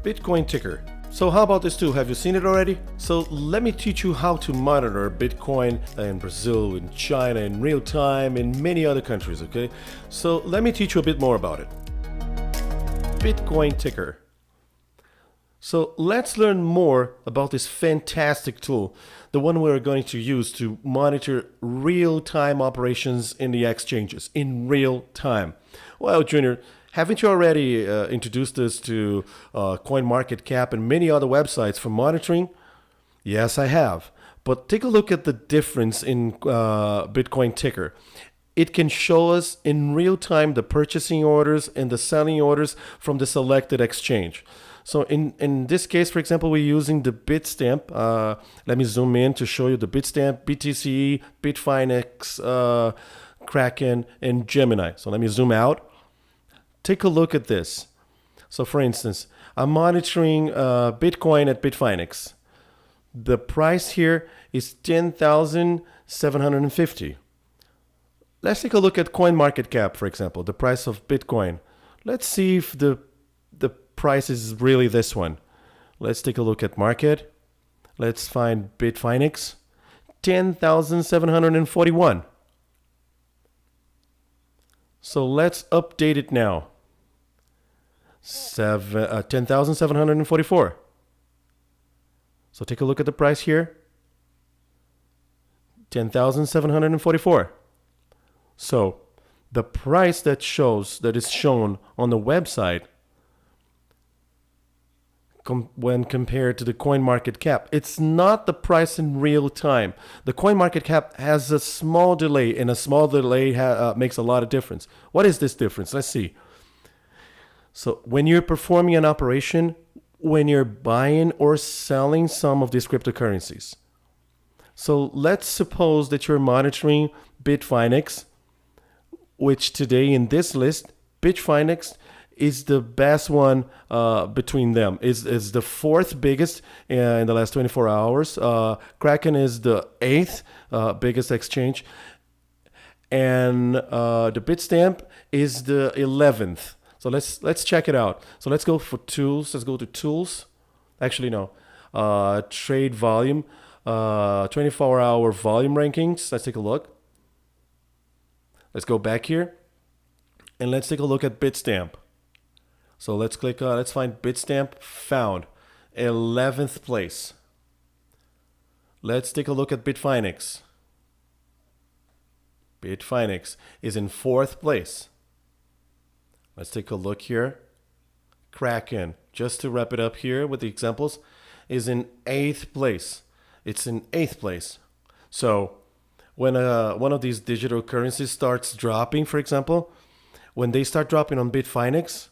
Bitcoin ticker. So how about this too? Have you seen it already? So let me teach you how to monitor Bitcoin in Brazil, in China, in real time, in many other countries, okay? So let me teach you a bit more about it. Bitcoin ticker. So let's learn more about this fantastic tool, the one we're going to use to monitor real-time operations in the exchanges, in real time. Well, Junior, haven't you already introduced us to CoinMarketCap and many other websites for monitoring? Yes, I have. But take a look at the difference in Bitcoin ticker. It can show us in real time the purchasing orders and the selling orders from the selected exchange. So in this case, for example, we're using the Bitstamp. Let me zoom in to show you the Bitstamp, BTC, Bitfinex, Kraken, and Gemini. So let me zoom out. Take a look at this. So for instance, I'm monitoring Bitcoin at Bitfinex. The price here is 10,750. Let's take a look at CoinMarketCap, for example, the price of Bitcoin. Let's see if the price is really this one. Let's take a look at market. Let's find Bitfinex, 10,741. So let's update it now. 10,744. So take a look at the price here. 10,744. So the price that is shown on the website when compared to the CoinMarketCap, it's not the price in real time. The CoinMarketCap has a small delay, and a small delay makes a lot of difference. What is this difference? Let's see. So when you're performing an operation, when you're buying or selling some of these cryptocurrencies. So let's suppose that you're monitoring Bitfinex, which today in this list, Bitfinex is the best one between them. Is the fourth biggest in the last 24 hours. Kraken is the eighth biggest exchange. And the Bitstamp is the 11th. So let's check it out. So let's go for tools. Let's go to tools. Actually, no. Trade volume. 24-hour volume rankings. Let's take a look. Let's go back here. And let's take a look at Bitstamp. So let's click on, let's find Bitstamp, found, 11th place. Let's take a look at Bitfinex. Bitfinex is in 4th place. Let's take a look here. Kraken, just to wrap it up here with the examples, is in 8th place. It's in 8th place. So when one of these digital currencies starts dropping, for example, when they start dropping on Bitfinex,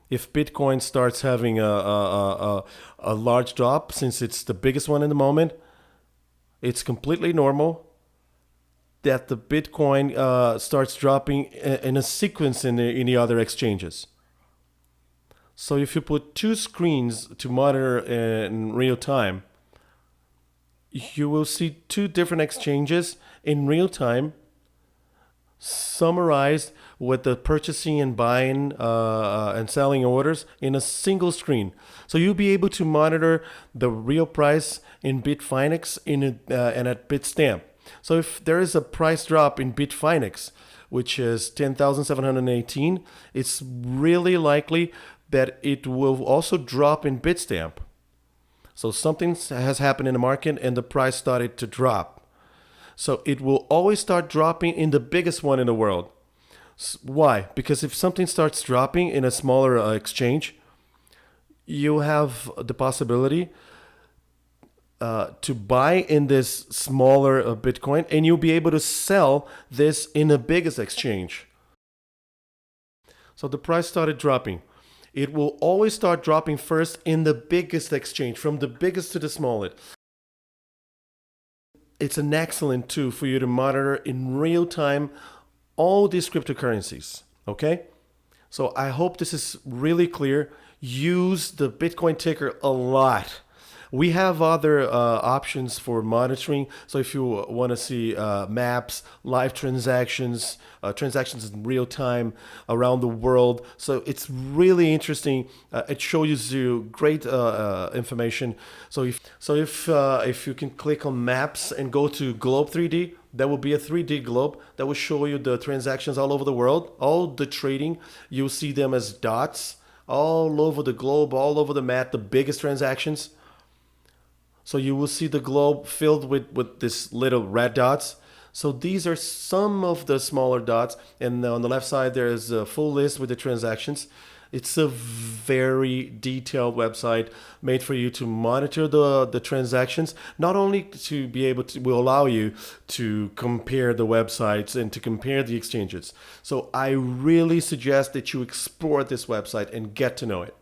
if Bitcoin starts having a large drop, since it's the biggest one in the moment, it's completely normal that the Bitcoin starts dropping in a sequence in the other exchanges. So if you put two screens to monitor in real time, you will see two different exchanges in real time summarized with the purchasing and buying and selling orders in a single screen. So you'll be able to monitor the real price in Bitfinex and at Bitstamp. So if there is a price drop in Bitfinex, which is 10,718, it's really likely that it will also drop in Bitstamp. So something has happened in the market and the price started to drop. So it will always start dropping in the biggest one in the world. Why? Because if something starts dropping in a smaller exchange, you have the possibility to buy in this smaller Bitcoin, and you'll be able to sell this in the biggest exchange. So the price started dropping. It will always start dropping first in the biggest exchange, from the biggest to the smallest. It's an excellent tool for you to monitor in real time all these cryptocurrencies, okay? So I hope this is really clear. Use the Bitcoin ticker a lot. We have other options for monitoring. So if you want to see maps, live transactions, transactions in real time around the world. So it's really interesting. It shows you great information. So if you can click on maps and go to Globe 3D, that will be a 3D globe that will show you the transactions all over the world, all the trading. You'll see them as dots all over the globe, all over the map, the biggest transactions. So you will see the globe filled with this little red dots. So these are some of the smaller dots. And on the left side, there is a full list with the transactions. It's a very detailed website made for you to monitor the transactions, not only to be able to, will allow you to compare the websites and to compare the exchanges. So I really suggest that you explore this website and get to know it.